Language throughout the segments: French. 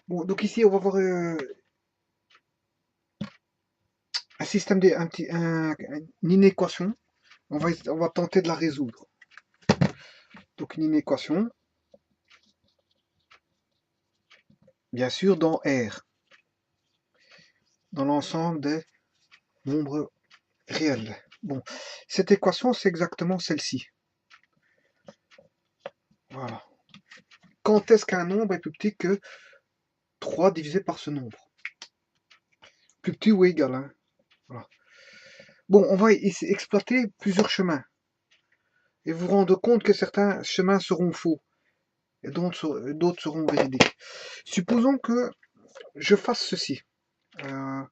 Bon, donc ici, on va voir un système, une inéquation. On va tenter de la résoudre. Donc une inéquation, bien sûr, dans R, dans l'ensemble des nombres réels. Bon, cette équation, c'est exactement celle-ci. Voilà. Quand est-ce qu'un nombre est plus petit que 3 divisé par ce nombre? Plus petit ou égal, hein. Voilà. Bon, on va exploiter plusieurs chemins. Et vous vous rendez compte que certains chemins seront faux et d'autres seront véridiques. Supposons que je fasse ceci. On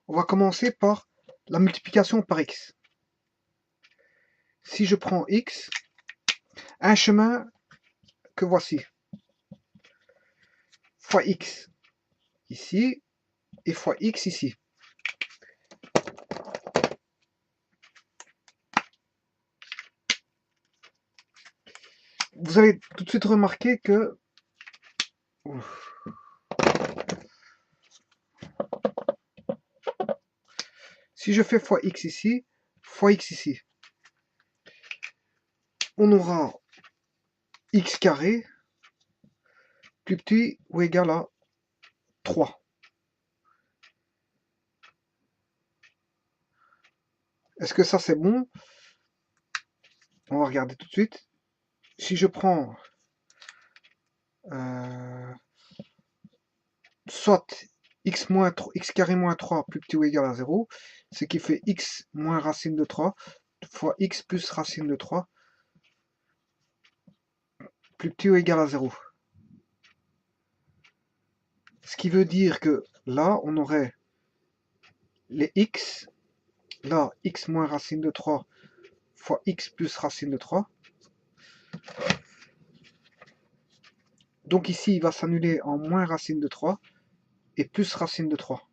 va commencer par la multiplication par x. Si je prends x, un chemin que voici, fois x ici et fois x ici. Vous allez tout de suite remarquer que si je fais fois x ici, fois x ici, on aura x carré plus petit ou égal à 3. Est-ce que ça c'est bon? On va regarder tout de suite. Si je prends soit x carré moins 3 plus petit ou égal à 0, ce qui fait x moins racine de 3 fois x plus racine de 3 plus petit ou égal à 0. Ce qui veut dire que là, on aurait les x, là, x moins racine de 3 fois x plus racine de 3. Donc ici, il va s'annuler en moins racine de 3 et plus racine de 3.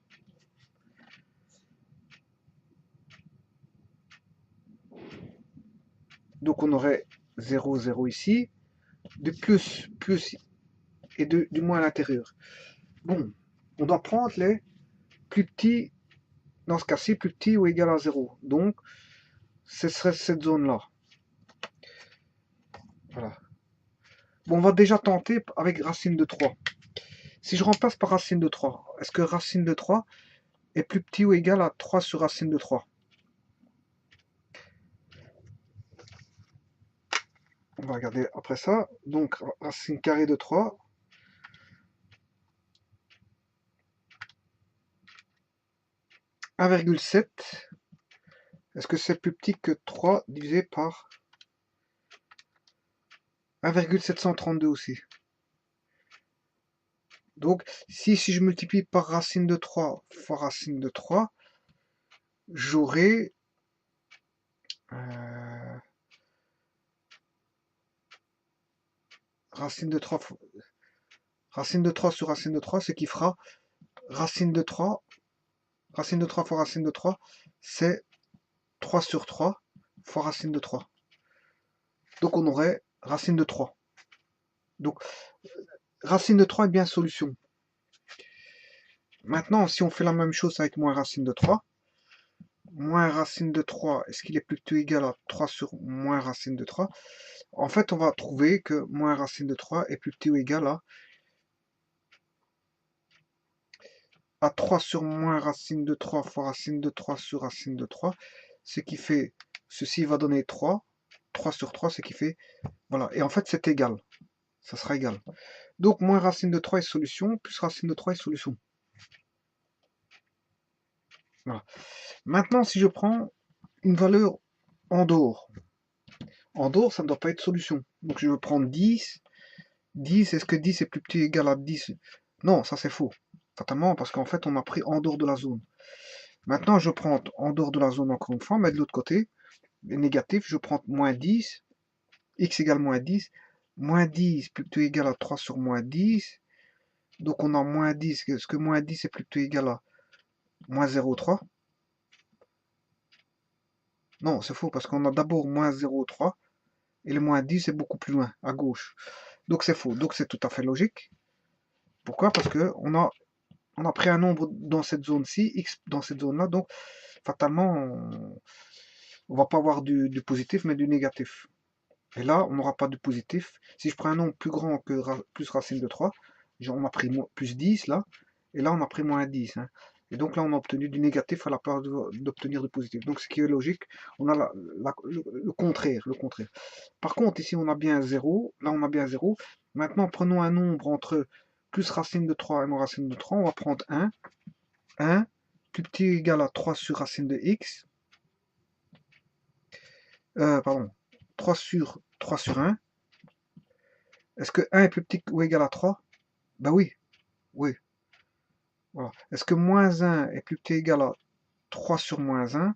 Donc on aurait 0, 0 ici, du plus, plus et du moins à l'intérieur. Bon, on doit prendre les plus petits, dans ce cas-ci, plus petits ou égal à 0. Donc, ce serait cette zone-là. Voilà. Bon, on va déjà tenter avec racine de 3. Si je remplace par racine de 3, est-ce que racine de 3 est plus petit ou égal à 3 sur racine de 3? On va regarder après ça. Donc, racine carrée de 3. 1,7. Est-ce que c'est plus petit que 3 divisé par 1,732 aussi? Donc, si je multiplie par racine de 3 fois racine de 3, j'aurai racine de 3 sur racine de 3, ce qui fera racine de 3 fois racine de 3, c'est 3 sur 3 fois racine de 3. Donc on aurait racine de 3. Donc racine de 3 est bien solution. Maintenant, si on fait la même chose avec moins racine de 3, moins racine de 3, est-ce qu'il est plutôt égal à 3 sur moins racine de 3? En fait, on va trouver que moins racine de 3 est plus petit ou égal à 3 sur moins racine de 3 fois racine de 3 sur racine de 3, ce qui fait, ceci va donner 3, 3 sur 3, ce qui fait, voilà, et en fait c'est égal, ça sera égal. Donc moins racine de 3 est solution, plus racine de 3 est solution. Voilà. Maintenant, si je prends une valeur en dehors ça ne doit pas être solution. Donc je vais prendre 10, 10, est-ce que 10 est plus petit ou égal à 10? Non, ça c'est faux, fatalement, parce qu'en fait on a pris en dehors de la zone. Maintenant, je prends en dehors de la zone encore une fois, mais de l'autre côté, négatif, je prends moins 10, x égale moins 10 plutôt égal à 3 sur moins 10, donc on a moins 10, est-ce que moins 10 est plutôt égal à moins 0,3? Non, c'est faux, parce qu'on a d'abord moins 0,3, et le moins 10 est beaucoup plus loin, à gauche. Donc c'est faux, donc c'est tout à fait logique. Pourquoi? Parce que on a pris un nombre dans cette zone-ci, x dans cette zone-là, donc fatalement, on va pas avoir du positif, mais du négatif. Et là, on n'aura pas de positif. Si je prends un nombre plus grand que plus racine de 3, on a pris plus 10 là, et là on a pris moins 10. Hein. Et donc là, on a obtenu du négatif à la place d'obtenir du positif. Donc ce qui est logique, on a le contraire, le contraire. Par contre, ici on a bien 0, là on a bien 0. Maintenant, prenons un nombre entre plus racine de 3 et moins racine de 3, on va prendre 1. 1 plus petit ou égal à 3 sur racine de x. Pardon, 3 sur 1. Est-ce que 1 est plus petit ou égal à 3? Ben oui, oui. Voilà. Est-ce que moins 1 est plus petit ou égal à 3 sur moins 1?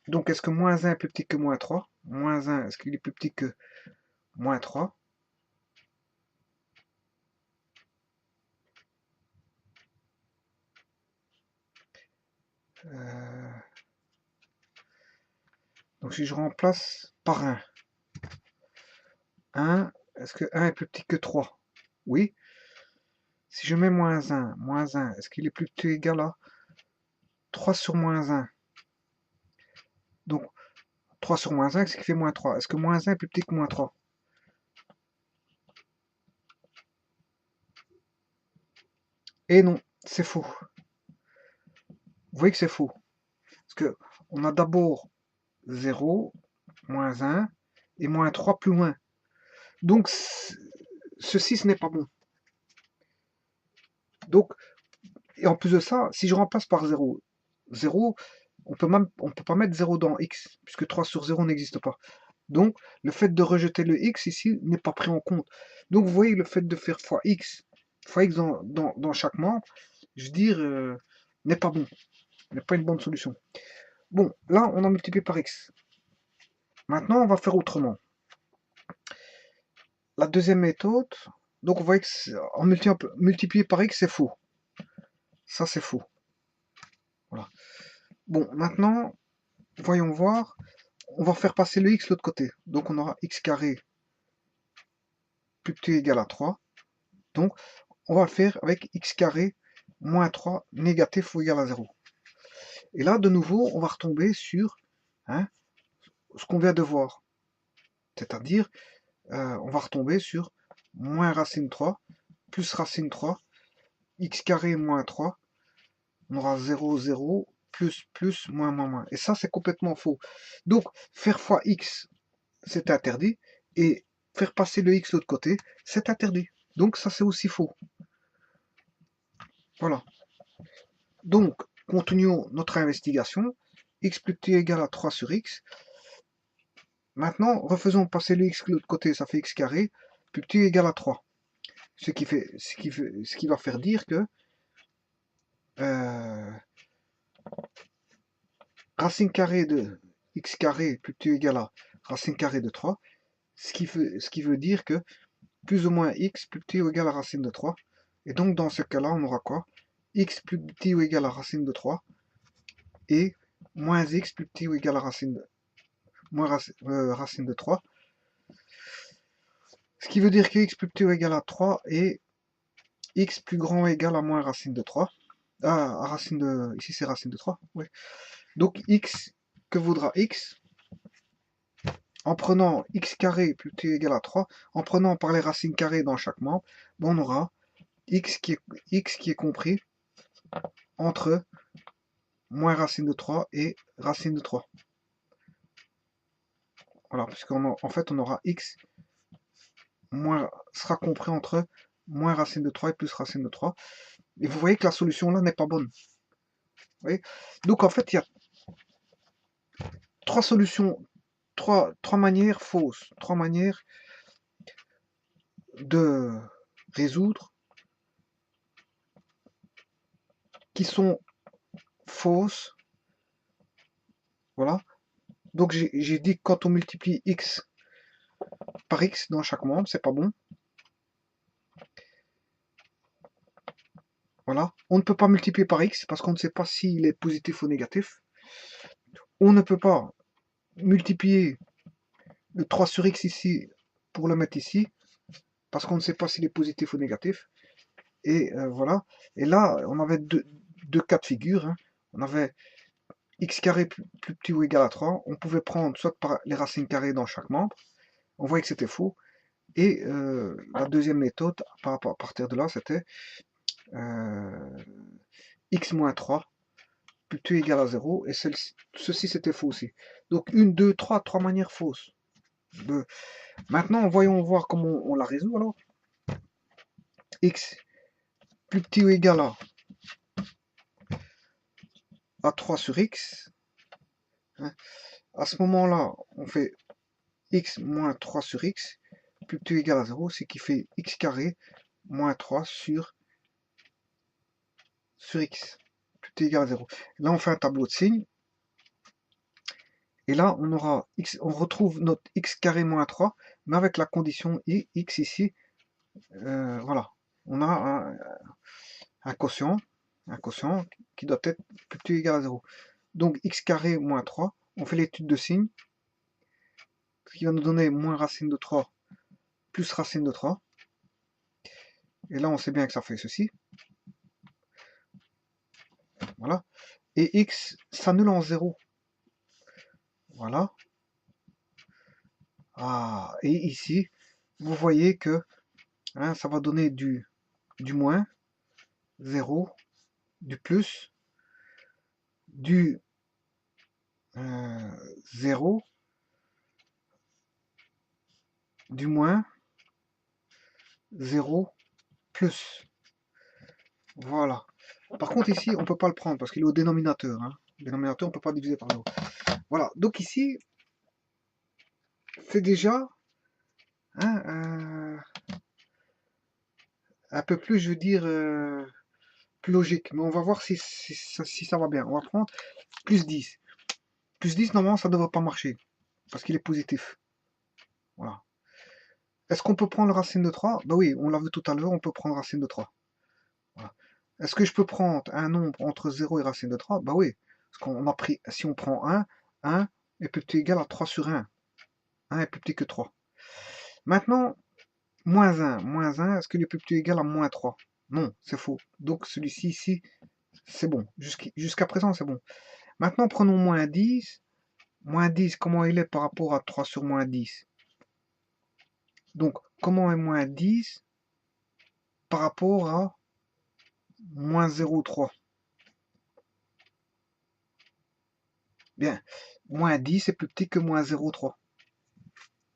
Donc est-ce que moins 1 est plus petit que moins 3? Moins 1, est-ce qu'il est plus petit que moins 3? Donc si je remplace par 1, 1, est-ce que 1 est plus petit que 3? Oui. Si je mets moins 1, est-ce qu'il est plus petit ou égal à 3 sur moins 1? Donc 3 sur moins 1, ce qui fait moins 3. Est-ce que moins 1 est plus petit que moins 3? Et non, c'est faux. Vous voyez que c'est faux. Parce que on a d'abord 0, moins 1 et moins 3 plus loin. Donc ceci, ce n'est pas bon. Donc, et en plus de ça, si je remplace par 0, 0, on peut pas mettre 0 dans x, puisque 3 sur 0 n'existe pas. Donc, le fait de rejeter le x ici n'est pas pris en compte. Donc, vous voyez, le fait de faire fois x dans chaque membre, je veux dire, n'est pas bon. N'est pas une bonne solution. Bon, là, on a multiplié par x. Maintenant, on va faire autrement. La deuxième méthode, donc on voit que en multiplier par x, c'est faux. Ça, c'est faux. Voilà. Bon, maintenant, voyons voir. On va faire passer le x de l'autre côté. Donc, on aura x carré plus petit ou égal à 3. Donc, on va le faire avec x carré moins 3 négatif ou égal à 0. Et là, de nouveau, on va retomber sur ce qu'on vient de voir. C'est-à-dire, on va retomber sur moins racine 3 plus racine 3, x carré moins 3, on aura 0, 0, plus, moins, moins. Et ça, c'est complètement faux. Donc, faire fois x, c'est interdit, et faire passer le x de l'autre côté, c'est interdit. Donc, ça, c'est aussi faux. Voilà. Donc, continuons notre investigation. X plus petit égal à 3 sur x. Maintenant, refaisons passer le x de l'autre côté, ça fait x carré, plus petit égal à 3. Ce qui va faire dire que racine carrée de x carré plus petit égal à racine carrée de 3, ce qui veut dire que plus ou moins x plus petit ou égal à racine de 3. Et donc dans ce cas-là, on aura quoi? X plus petit ou égal à racine de 3 et moins x plus petit ou égal à racine de 3. Ce qui veut dire que x plus petit ou égal à 3 et x plus grand ou égal à moins racine de 3. Ah, racine de... Ici c'est racine de 3. Oui. Donc x, que vaudra x? En prenant x carré plus petit ou égal à 3, en prenant par les racines carrées dans chaque membre, on aura x qui est compris entre moins racine de 3 et racine de 3. Voilà, puisqu'en fait on aura x sera compris entre moins racine de 3 et plus racine de 3. Et vous voyez que la solution là n'est pas bonne. Vous voyez? Donc en fait il y a trois solutions, trois manières fausses, trois manières de résoudre qui sont fausses. Voilà. Donc j'ai dit que quand on multiplie x par x dans chaque membre, c'est pas bon. Voilà. On ne peut pas multiplier par x parce qu'on ne sait pas s'il est positif ou négatif. On ne peut pas multiplier le 3 sur x ici pour le mettre ici. parce qu'on ne sait pas s'il est positif ou négatif. Et voilà. Et là, on avait deux cas de figure. Hein. On avait x carré plus petit ou égal à 3. On pouvait prendre soit par les racines carrées dans chaque membre. On voyait que c'était faux. Et la deuxième méthode, à partir de là, c'était x moins 3 plus petit ou égal à 0. Et ceci, c'était faux aussi. Donc, 1, 2, 3, trois manières fausses. Maintenant, voyons voir comment on la résout alors. X plus petit ou égal à 3 sur x. Hein. À ce moment-là, on fait x moins 3 sur x plus petit ou égal à 0, ce qui fait x carré moins 3 sur x plus petit ou égal à 0. Là, on fait un tableau de signes. Et là, on aura x, on retrouve notre x carré moins 3, mais avec la condition x ici. Voilà. On a un quotient qui doit être plus petit ou égal à 0. Donc x carré moins 3, on fait l'étude de signes, ce qui va nous donner moins racine de 3 plus racine de 3. Et là, on sait bien que ça fait ceci. Voilà. Et x s'annule en 0. Voilà. Ah, et ici, vous voyez que hein, ça va donner du moins, 0, du plus, du 0, du moins, 0, plus. Voilà. Par contre, ici, on ne peut pas le prendre parce qu'il est au dénominateur. Hein. Le dénominateur, on ne peut pas diviser par 0. Voilà. Donc ici, c'est déjà hein, un peu plus, je veux dire, plus logique. Mais on va voir si ça va bien. On va prendre plus 10. Plus 10, normalement, ça ne devrait pas marcher. Parce qu'il est positif. Voilà. Est-ce qu'on peut prendre racine de 3? Ben oui, on l'a vu tout à l'heure, on peut prendre racine de 3. Voilà. Est-ce que je peux prendre un nombre entre 0 et racine de 3? Ben oui. Parce qu'on a pris, si on prend 1 est plus petit ou égal à 3 sur 1. 1 est plus petit que 3. Maintenant, moins 1, est-ce qu'il est plus petit ou égal à moins 3? Non, c'est faux. Donc celui-ci, ici, c'est bon. Jusqu'à présent, c'est bon. Maintenant, prenons moins 10. Moins 10, comment il est par rapport à 3 sur moins 10? Donc, comment est moins 10 par rapport à moins 0,3? Bien, moins 10 est plus petit que moins 0,3.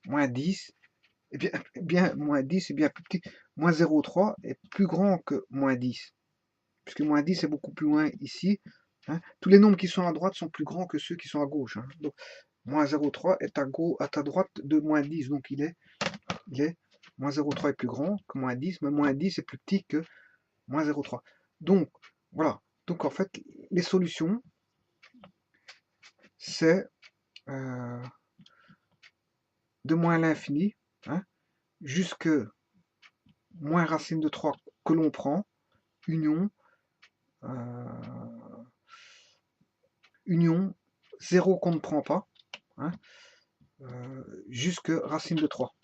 Moins 10, moins 10 est bien plus petit. Moins 0,3 est plus grand que moins 10. Puisque moins 10 est beaucoup plus loin ici. Hein. Tous les nombres qui sont à droite sont plus grands que ceux qui sont à gauche. Hein. Donc, moins 0,3 est à ta droite de moins 10. Donc, il est moins 0,3 est plus grand que moins 10, mais moins 10 est plus petit que moins 0,3. Donc, voilà. Donc, en fait, les solutions, c'est de moins l'infini, hein, jusque moins racine de 3 que l'on prend, union, union, 0 qu'on ne prend pas, hein, jusque racine de 3.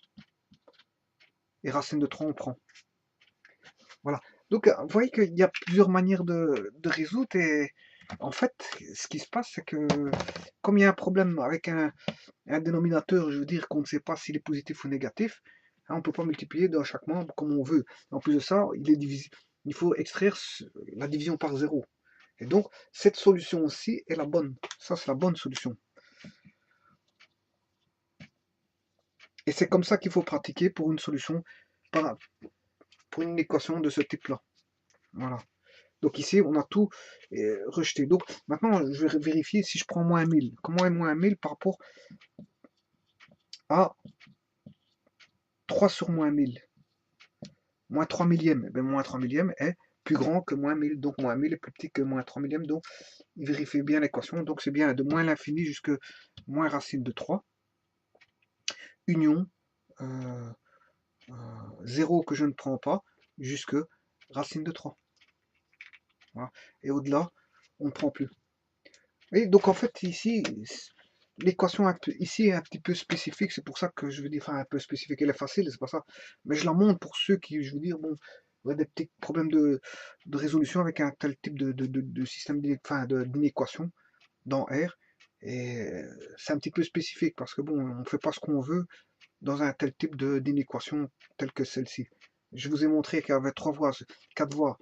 Et racine de 3, on prend. Voilà. Donc, vous voyez qu'il y a plusieurs manières de résoudre. Et en fait, ce qui se passe, c'est que comme il y a un problème avec un dénominateur, je veux dire qu'on ne sait pas s'il est positif ou négatif, hein, on ne peut pas multiplier dans chaque membre comme on veut. En plus de ça, il faut extraire la division par 0. Et donc, cette solution aussi est la bonne. Ça, c'est la bonne solution. Et c'est comme ça qu'il faut pratiquer pour une solution, pour une équation de ce type-là. Voilà. Donc ici, on a tout rejeté. Donc maintenant, je vais vérifier si je prends moins 1000. Comment est moins 1000 par rapport à 3 sur moins 1000? Moins 3 millièmes. Eh bien, moins 3 millièmes est plus grand que moins 1000. Donc moins 1000 est plus petit que moins 3 millièmes. Donc il vérifie bien l'équation. Donc c'est bien de moins l'infini jusqu'à moins racine de 3. Union 0 que je ne prends pas jusque racine de 3. Voilà. Et au-delà, on ne prend plus. Et donc en fait ici, l'équation ici est un petit peu spécifique, c'est pour ça que je veux dire, enfin un peu spécifique, elle est facile, c'est pas ça, mais je la montre pour ceux qui, je veux dire, bon, auraient des petits problèmes de résolution avec un tel type de système enfin, d'inéquation dans R, et c'est un petit peu spécifique, parce que bon, on fait pas ce qu'on veut dans un tel type d'inéquation telle que celle-ci. Je vous ai montré qu'il y avait 3 voies, 4 voies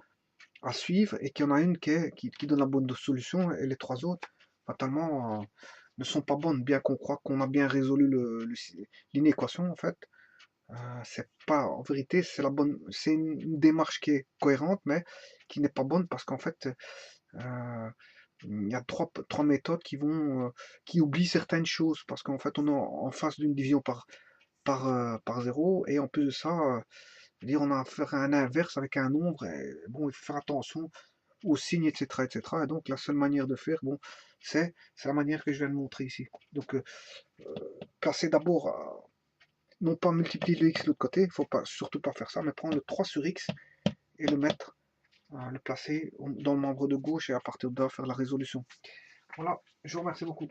à suivre, et qu'il y en a une qui donne la bonne solution, et les 3 autres, fatalement, ne sont pas bonnes, bien qu'on croit qu'on a bien résolu l'inéquation, en fait. C'est pas, en vérité, c'est une démarche qui est cohérente, mais qui n'est pas bonne parce qu'en fait, il y a trois méthodes qui oublient certaines choses parce qu'en fait, on est en face d'une division par 0 et en plus de ça, dire on a affaire à un inverse avec un nombre, et bon, il faut faire attention aux signes, etc., etc. Et donc, la seule manière de faire, bon, c'est la manière que je viens de montrer ici. Donc, placer d'abord, non pas multiplier le x de l'autre côté, il ne faut pas, surtout pas faire ça, mais prendre le 3 sur x et le mettre, le placer dans le membre de gauche et à partir de là faire la résolution. Voilà, je vous remercie beaucoup.